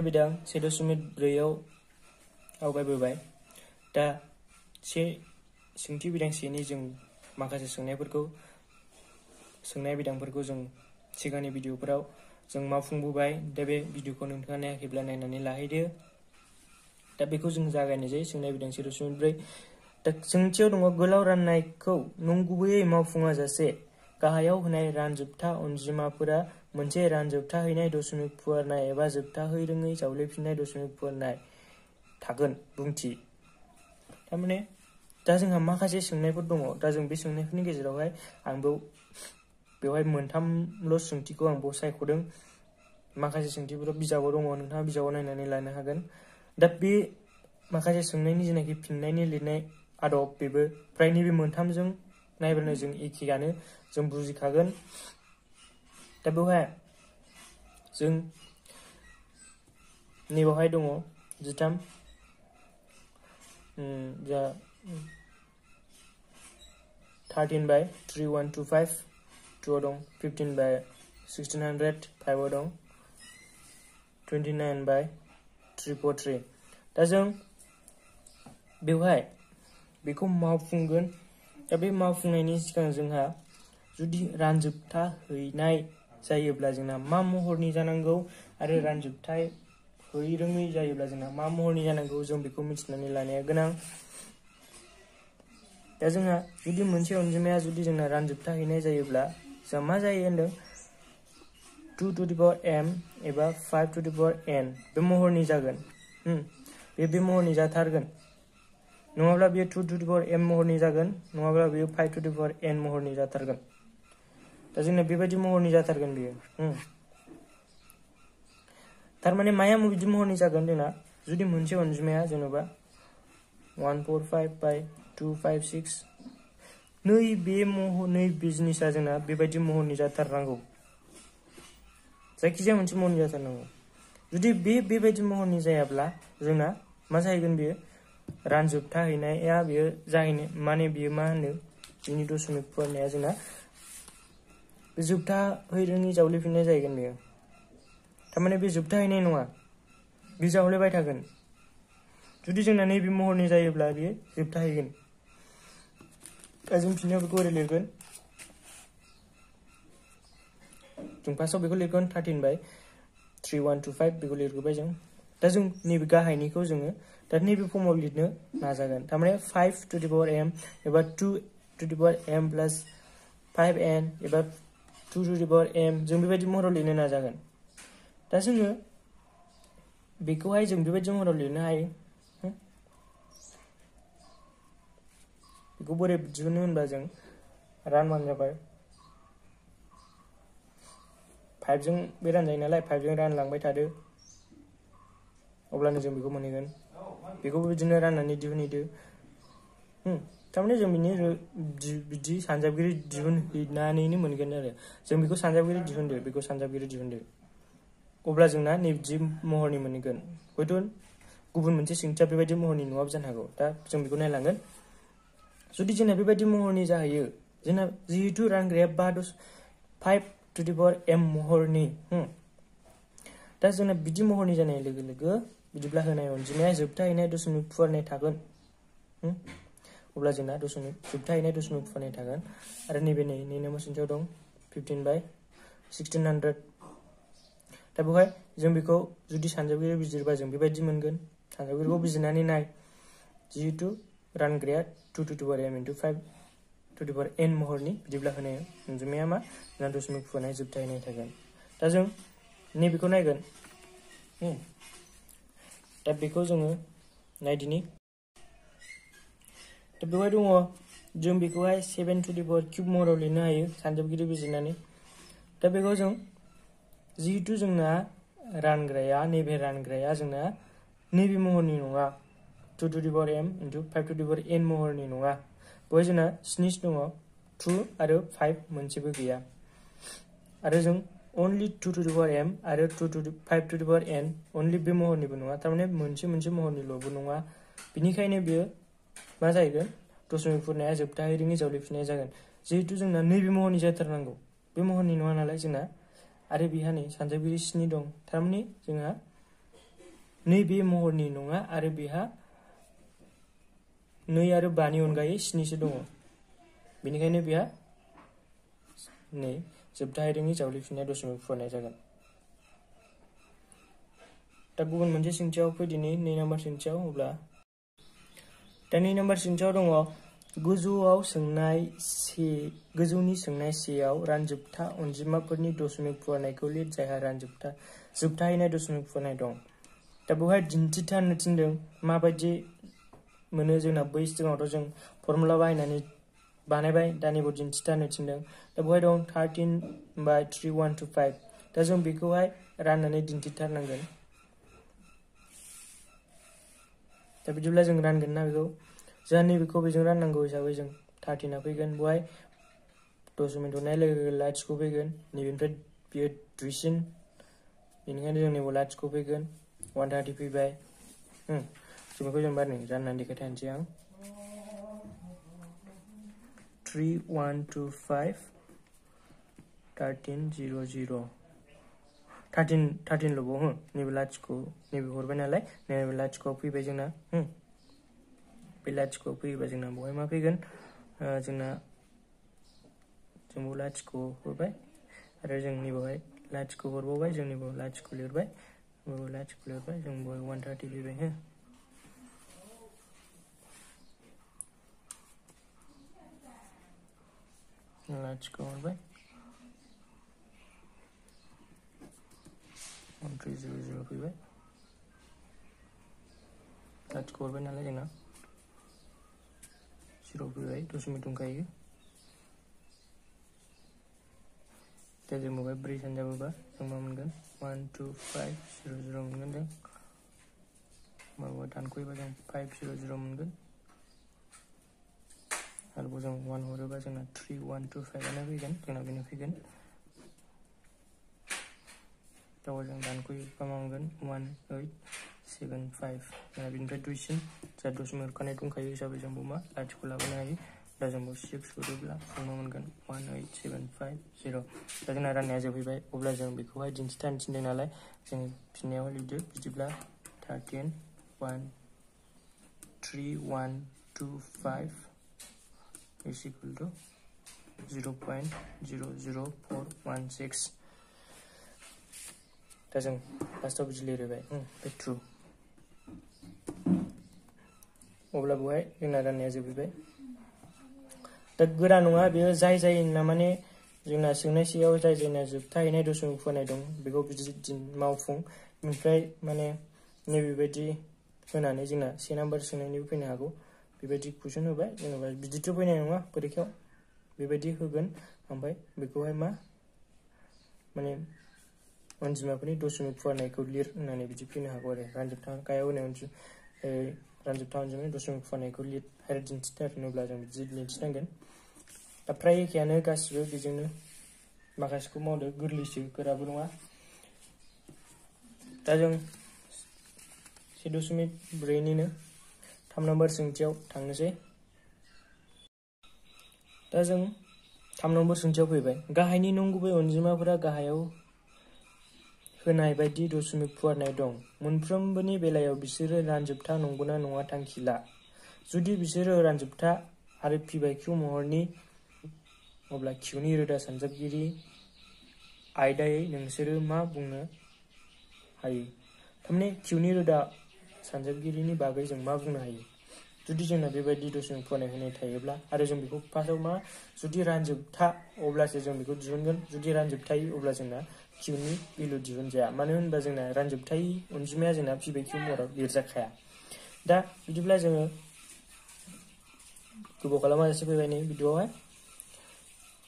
बिदां 1.4 आवगायबोबाय। दा सोंथि बिदां 1नि जों माखासे सोंनाय बिदांफोरखौ जों सिगांनि भिडिअफोराव जों मावफुंबोबाय। दा बे भिडिअखौ नोंथाङा नायाखैब्ला नायनानै लाहैदो। दा बेखौ जों जागायनोसै सोंनाय बिदां 1.4। दा सोंथियाव दङ गोलाव राननायखौ नंगुबैयै मावफुङा जासे गाहायाव होनाय रानजोबथा अनजिमाफोरा मोनसे रानजोबथाहैनाय दशमिक फुवारनाय एबा जोबथाहैरोङै जावलेफिननाय दशमिक फुवारनाय थागोन बुंथि। थारमाने दा जोंहा माखासे सोंनायफोर दङ। दा जों बे सोंनायफोरनि गेजेरावहाय आं बेवहाय मोनथामल' सोंथिखौ आं सायख'दों। माखासे सोंथिफोरा बिजाबाव दङ, नोंथाङा बिजाबाव नायनानै लानो हागोन। दा बे माखासे सोंनायनि जेनाखि फिननायनि लिरनाय आदब बेबो फ्राय नैबे मोनथामजों नायब्लानो जों एखेयानो जों बुजिखागोन। दा बेवहाय जों नैबावहाय दङ 13 जा 13/3125 2 दं, 15/1600 5 दं, 29/343। दा जों बेवहाय बेखौ मावफुंगोन। दा बे मावफुंनायनि सिगां जोंहा जुदि रानजोबथा हैनाय जायोब्ला जोंना मा महरनि जानांगौ आरो रानजोबथाय हैरोङै जायोब्ला जोंना मा महरनि जानांगौ जों बेखौ मिथिनानै लानाया गोनां। दा जोंहा जुदि मोनसे अनजिमाया जुदि जोंना रानजोबथा हैनाय जायोब्ला जोंहा मा जायो होनदों 2m एबा 5n बे महरनि जागोन। बे महरनि जाथारगोन। नङाब्ला बेयो 2m महरनि जागोन, नङाब्ला बेयो 5n महरनि जाथारगोन। दा जोंना बेबायदि महरनि जाथारगोन बेयो। थारमाने माया बिदि महरनि जागोन जोंना जुदि मोनसे अनजिमाया जेनेबा 145/256 नैबे जिनिसा जोंना बेबायदि महरनि जाथारनांगौ। जायखिजाया मोनसे महरनि जाथारनांगौ। जुदि बेबायदि महरनि जायाब्ला जोंना मा जाहैगोन बेयो रानजोबथा हैनाया बेयो जाहैनो माने बेयो मा होनो बिनि दशमिक फुवारनाया जोंना जोबथा हैरोङै जावलेफिननाय जाहैगोन बेयो। थारमाने बे जोबथा हैनाय नङा, बे जावलेबाय थागोन। जुदि जोंना नैबे महरनि जायोब्ला बेयो जोबथा हैगोन। दा जों फिननायाव बेखौ ओरै लिरगोन। जों फार्स्टआव बेखौ लिरगोन 13/3125 बेखौ लिरग्रोबाय जों। दा जों नैबे गाहायनिखौ जोङो दा नैबे फर्मआव लिरनो नाजागोन। थारमाने 5m एबा 2m प्लास 5n एबा 2m जों बेबायदि महराव लिरनो नाजागोन। दा जोङो बेखौहाय जों बेबायदि महराव लिरनो हायो। बेखौ बोरै दिहुनो होनबा जों रानबानो जाबाय। 5 जों बे रानजायो नालाय 5 जों रानलांबाय थादो, अब्लानो जों बेखौ मोनहैगोन। बेखौबो बिदिनो राननानै दिहुनहैदो। थारमाने जों बिदि सानजाबगिरि दिहुनहैनानैनो मोनगोन आरो। जों बेखौ सानजाबगिरि दिहुनदो, बेखौ सानजाबगिरि दिहुनदो। अब्ला जोंना नैबिदि महरनि मोनगोन। हयथ' गुबुन मोनसे सोंथिया बेबायदि महरनि नङाबो जानो हागौ। दा जों बेखौ नायलांगोन। जुदि जोंना बेबायदि महरनि जाहैयो, जोंना जिहेतु रानग्राया 5m महरनि, दा जोंना बिदि महरनि जानाय लोगो लोगो बिदिब्ला होनाय अनजिमाया जोबथाहैनाय दशमिक फुवारनाय थागोन। अब्ला जोंना जोबथाहैनाय दशमिक फुवारनाय थागोन। आरो नैबे 2 नम्बर सोंथियाव दं 15/1600। दा बेवहाय जों बेखौ जुदि सानजाबगिरि बिजिरबा जों बेबायदि मोनगोन। सानजाबगिरिखौ बिजिरनानै नाय। जिहेतु रानग्राया 2m × 5n महरनि, बिदिब्ला होनाय अनजिमाया मा जोंना दशमिक फुवारनाय जोबथाहैनाय थागोन। दा जों नैबेखौ नायगोन। दा बेखौ जोङो नायदिनि। दा बेवहाय दङ जों बेखौहाय 7³ महराव लिरनो हायो सानजाबगिरि बिजिरनानै। दा बेखौ जों जिहेतु जोंना रानग्राया नैबे रानग्राया जोंना नैबे महरनि नङा, 2m × 5n महरनि नङा। बेवहाय जोंना 7 दङ, 2 आरो 5 मोनसेबो गैया। आरो जों अनलि 2m आरो 5n अनलि बे महरनिबो नङा। थारमाने मोनसे महरनिल'बो नङा। बिनिखायनो बेयो मा जाहैगोन दशमिक फुवारनाया जोबथाहैरोङै जावलेफिननाय जागोन। जिहेतु जोंना नैबे महरनि जाथारनांगौ, बे महरनि नङा नालाय जोंना। आरो बेहा नै सानजाबगिरि 7 दं। थारमाने जोंहा नैबे महरनि नङा आरो बेहा 2 आरो 5 नि अनगायै 7 सो दङ बेनिखायनो बेहा नै जोबथा हायदोंनि जावलिफिननाय दशमिक फुवारनाय जागोन दा गुबुन मोनसे सोंथियाव फैदिनि 2 नम्बर सोंथियाव अब्ला दा 2 नम्बर सोंथियाव दङ गोजौआव सोंनाय गोजौनि सोंनाय सेयाव रानजोबथा अनजिमाफोरनि दशमिक फुवारनायखौ लिर जायहा रानजोबथा जोबथाहैनाय दशमिक फुवारनाय दं दा बेवहाय दिन्थिथारनो थिनदों माबायदि मोनो जोंना बै सिगाङावथ' जों फर्मुला बानायबाय दानिबो दिन्थिथारनो थिनदों दा बेवहाय दं 13 by 3125 दा जों बेखौहाय राननानै दिन्थिथारनांगोन दा बिदिब्ला जों रानगोन ना बेखौ जोंहा नैबेखौ बेजों राननांगौ हिसाबै जों 13 आ फैगोन बेवहाय दशमिक दरनाय लोगो लोगो लाथिख' फैगोन नैबेनिफ्राय बियो दुइसिन बेनिखायनो जों नैबेयाव लाथिख' फैगोन 130 फैबाय जों बेखौ जों बारनि राननानै देखायथारनोसै आं 3125 1300 13 ल'बाव नैबे लाथिख' नैबे हरबाय नालाय नैबे लाथिख'आव फैबाय जोंना बे लाथिख'आव फैयोबा जोंना बेवहाय मा फैगोन जोंना जों बेयाव लाथिख' हरबाय आरो जों नैबेवहाय लाथिख' हरबावबाय जों नैबेयाव लाथिख' लिरबाय बेयाव लाथिख' लिरबाय जों बेवहाय 130 फैबाय लाथिख' हरबाय 1300 फैबाय लाथिख' हरबाय नालाय जोंना 0 फैबाय दशमिक दंखायो दा जों बेवहाय 4 सानजाबोबा जों मा मोनगोन 12500 मोनगोन जों माबा दानख'योबा जों 500 मोनगोन आरोबाव जों 1 हरोबा जोंना 3125 आनो फैगोन जोंना बेनो फैगोन दा जों दानख'योबा मा मोनगोन 1875 जोंना बेनिफ्राय दुइसिन जा दशमिक हरखानाय दंखायो हिसाबै जों बेयाव मा लाथिख' लाबोनो हायो दा जों बेयाव 6 हरोब्ला जों मा मोनगोन 18750 दा जोंना राननाया जोबहैबाय अब्ला जों बेखौहाय दिन्थिथारनो थिनदों नालाय जों फिननायाव लिरदो बिदिब्ला 3125 is equal to 0.00416 दा जों लास्टआव बिदि लिरबाय बे ट्रु अब्ला बेवहाय जोंना राननाया जोबहैबाय दा गोरा नङा बेयो जायना माने जोंना सोंनाय सेयाव जायना जोबथाहैनाय दशमिक फुवारनाय दं बेखौ बिदि मावफुं ओमफ्राय माने नैबेबायदि होनानै जोंना 1 नाम्बार सोंनायनिबो फैनो हागौ बेबायदि कुइसन होबाय जेनेबा बिदिथ' फैनाय नङा परीक्षायाव बेबायदि होगोन ओमफ्राय बेखौहाय मा माने अनजिमाफोरनि दशमिक फुवारनायखौ लिर होननानै बिदि फैनो हागौ आरो रानजोबथा गाहायाव होनाय रानजोबथा अनजिमानि दशमिक फुवारनायखौ लिर आरो दिन्थिथारनोब्ला जों बिदि दिन्थिनांगोन दा फ्राय एखेयानो गासिबो बेजोंनो माखासेखौ मावदो गोरलैसो गोराबो नङा दा जों 1.4 निनो 3 नम्बर सोंथियाव थांनोसै दा जों 3 नम्बर सोंथियाव फैबाय गाहायनि नंगुबै अनजिमाफोरा गाहायाव होनाय बायदि दशमिक फुवारनाय दं मोनफ्रोमबोनि बेलायाव बिसोरो रानजोबथा नंगौना नङा थांखि ला जुदि बिसोरो रानजोबथा आरो p/q महरनि अब्ला qनि रोदा सानजाबगिरि आयदायै नोंसोरो मा बुंनो हायो थारमाने qनि रोदा सानजाबगिरिनि बागै जों मा बुंनो हायो जुदि जोंना बेबायदि दशमिक फुवारनाय होनाय थायोब्ला आरो जों बेखौ फार्स्टआव मा जुदि रानजोबथा अब्लासो जों बेखौ दिहुनगोन जुदि रानजोबथायै अब्ला जोंना qनि भेलु दिहुनजाया मानो होनबा जोंना रानजोबथायै अनजिमाया जोंना p/q महराव लिरजाखाया दा बिदिब्ला जोङो गोबाव खालामाजासे फैबाय नै भिडिअआवहाय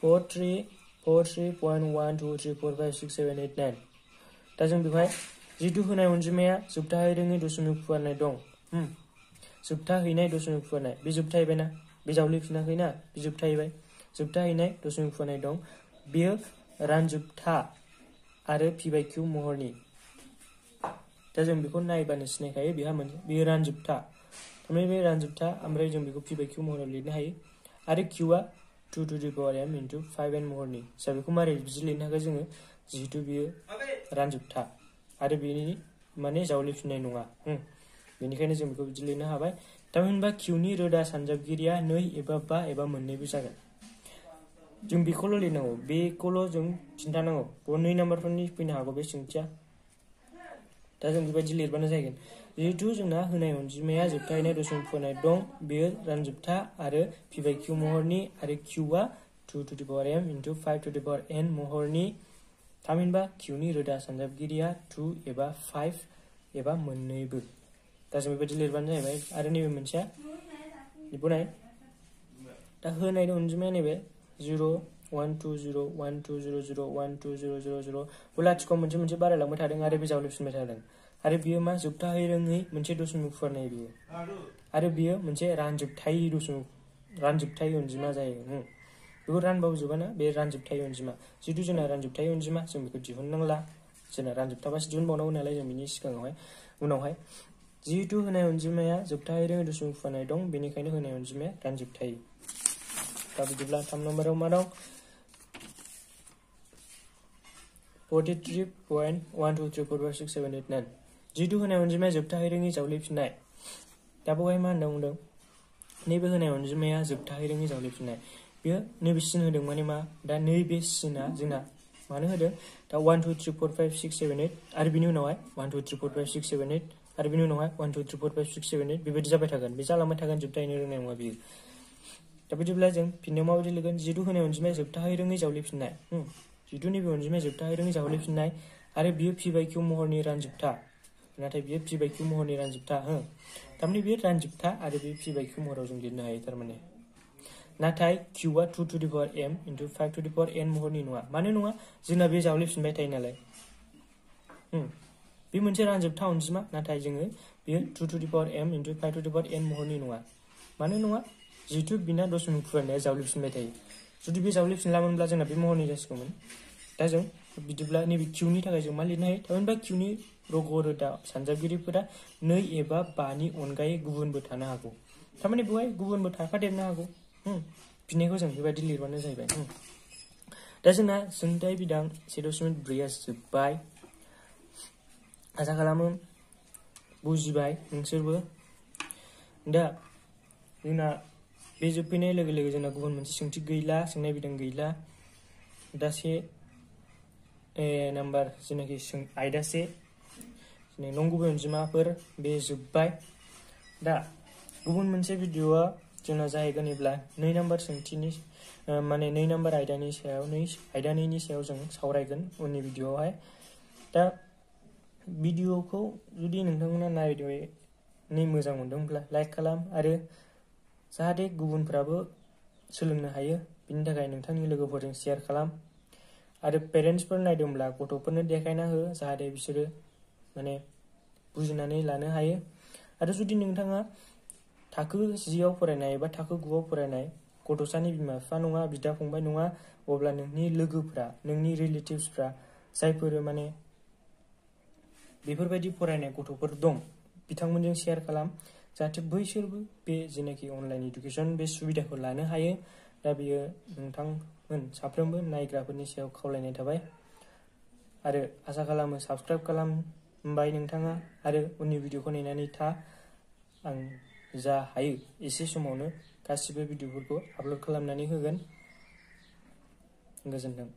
43.123456789 दा जों बेवहाय जितु होनाय अनजिमाया जोबथाहैरोङै दशमिक फुवारनाय दं जोबथाहैनाय दशमिक फुवारनाय बे जोबथाहैबायना बे जावलिफिनाखैना बे जोबथाहैबाय जोबथाहैनाय दशमिक फुवारनाय दं बेयो रानजोबथा आरो p/q महरनि दा जों बेखौ नायबानो सिनायखायो बेयो रानजोबथा थारमाने बे रानजोबथा ओमफ्राय जों बेखौ p/q महराव लिरनो हायो आरो qआ 2 to the power m into 5n महरनि जा बेखौ मारै बिदि लिरनो हागोन जोङो जिहेतु बेयो रानजोबथा आरो बेनि माने जावलिफिननाय नङा बेनिखायनो जों बेखौ बिदि लिरनो हाबाय थामहिनबा क्यूनि रोदा सानजाबगिरिया 2 एबा 5 एबा मोननैबो जागोन जों बेखौल' लिरनांगौ बेखौल' जों खिन्थानांगौ 2 नाम्बारफोरनि फैनो हागौ बे सोंथिया दा जों बेबायदि लिरबानो जागोन जिहेतु जोंना होनाय अनजिमाया जोबथाहैनाय दशमिक फोनाय दं बेयो रानजोबथा आरो p by q महरनि आरो qआ 2 to the power m into 5 to the power n महरनि थामहिनबा qनि रोदा सानजाबगिरिया 2 एबा 5 एबा मोननैबो दा जों बेबायदि लिरबानो जाहैबाय आरो नैबे मोनसेया लिरबोनाय दा होनाय अनजिमाया नैबे 0 1 2 0 1 2 0 0 1 2 0 0 0 लाथिख' मोनसे मोनसे बारायलांबाय थादों आरो बे जावलिफिनबाय थादों आरो बियो मा जोबथाहै रोङै मोनसे दशमिक फुवारनाय बियो आरो बियो मोनसे रानजोबथाय अनजिमा जायो बेखौ रानबाबो जोबाना बे रानजोबथाय अनजिमा जिहेतु जोंना रानजोबथाय अनजिमा जों बेखौ दिहुननांला जोंना रानजोबथाबासो दिहुनबावनांगौ नालाय जों बिनि सिगाङावहाय उनावहाय जिहेतु होनाय अनजिमाया जोबथाहै रोङै दशमिक फुवारनाय दं बेनिखायनो होनाय अनजिमाया रानजोबथाय दा बिदिब्ला 3 नम्बराव मा दं 43.123456789 जिहेतु होनाय अनजिमाया जोबथाहै रोङै जावलिफिननाय दा बेवहाय मा होनना बुंदों नैबे होनाय अनजिमाया जोबथाहै रोङै जावलिफिननाय बेयो नैबे सिन होदों माने मा दा नैबे सिना जोंना मानो होदों दा 1 2 3 4 5 6 7 8 आरो बिनि उनावहाय 1 2 3 4 5 6 7 8 आरो बिनि उनावहाय 1 2 3 4 5 6 7 8 बेबायदि जाबाय थागोन बे जालांबाय थागोन जोबथाहैनो रोंनाय नङा बियो दा बिदिब्ला जों फिननायाव माबायदि लिरगोन जिहेतु होनाय अनजिमाया जोबथाहै रोङै जावलिफिननाय जिहेतु नैबे अनजिमाया जोबथाहै रोङै जावलिफिननाय आरो बियो p by q महरनि रानजोबथा नाथाय बियो p by q महरनि रानजोबथा थारमाने बियो रानजोबथा आरो बे p by q महराव जों लिरनो हायो थारमाने नाथाय qआ 2 to the power m into 5 to the power n महरनि नङा मानो नङा जोंना बे जावलिफिनबाय थायो नालाय बे मोनसे रानजोबथा अनजिमा नाथाय जोङो बेयो 2 to the power m into 5 to the power n महरनि नङा मानो नङा जिहेतु बिना दशमिक फुवारनाया जावलिफिनबाय थायो जुदि बे जावलिफिनलामोनब्ला जोंना बे महरनि जासिगौमोन दा जों बिदिब्ला नैबे qनि थाखाय जों मा लिरनो हायो थामहिनबा qनि रग' रोदा सानजाबगिरिफोरा 2 एबा 5 नि अनगायै गुबुनबो थानो हागौ थारमाने बेवहाय गुबुनबो थाफादेरनो हागौ फिननायखौ जों बेबायदि लिरबानो जाहैबाय दा जोंना सोंथाइ बिदां 7.4 जोब्बाय आसा खालामो बुजिबाय नोंसोरबो दा जोंना बे जोबफैनाय लोगो लोगो जोंना गुबुन मोनसे सोंथि गैला सोंनाय बिदां गैला दा से नाम्बार जेनाखि आयदा से नंगुबै अनजिमाफोर बे जोब्बाय दा गुबुन मोनसे भिडिअआ जोंना जाहैगोन एब्ला 2 नाम्बार सोंथिनि माने 2 नाम्बार आयदानि सायाव आयदा 2नि सायाव जों सावरायगोन उननि भिडिअआवहाय दा भिडिअखौ जुदि नोंथांमोना नायनानै मोजां मोनदोंब्ला लाइक खालाम आरो जाहाथे गुबुनफ्राबो सोलोंनो हायो बिनि थाखाय नोंथांनि लोगोफोरजों शेयार खालाम आरो पेरेन्टसफोर नायदोंब्ला गथ'फोरनो देखायना हो जाहाथे बिसोरो माने बुजिनानै लानो हायो आरो जुदि नोंथाङा थाखो 10आव फरायनाय एबा थाखो 9आव फरायनाय गथ'सानि बिमा बिफा नङा बिदा फंबाय नङा अब्ला नोंनि लोगोफ्रा नोंनि रिलेटिभ्सफ्रा जायफोर माने बेफोरबायदि फरायनाय गथ'फोर दं बिथांमोनजों शेयार खालाम जाहाथे बैसोरबो बे जेनाखि अनलाइन इडुकेसन बे सुबिदाखौ लानो हायो दा बियो नोंथांमोन साफ्रोमबो नायग्राफोरनि सायाव खावलायनाय थाबाय आरो आसा खालामो साबस्क्राइब खालामबाय नोंथाङा आरो उननि भिडिअखौ नेनानै था आं जा हायो एसे समावनो गासिबो भिडिअफोरखौ आपल'ड खालामनानै होगोन गोजोन्थों।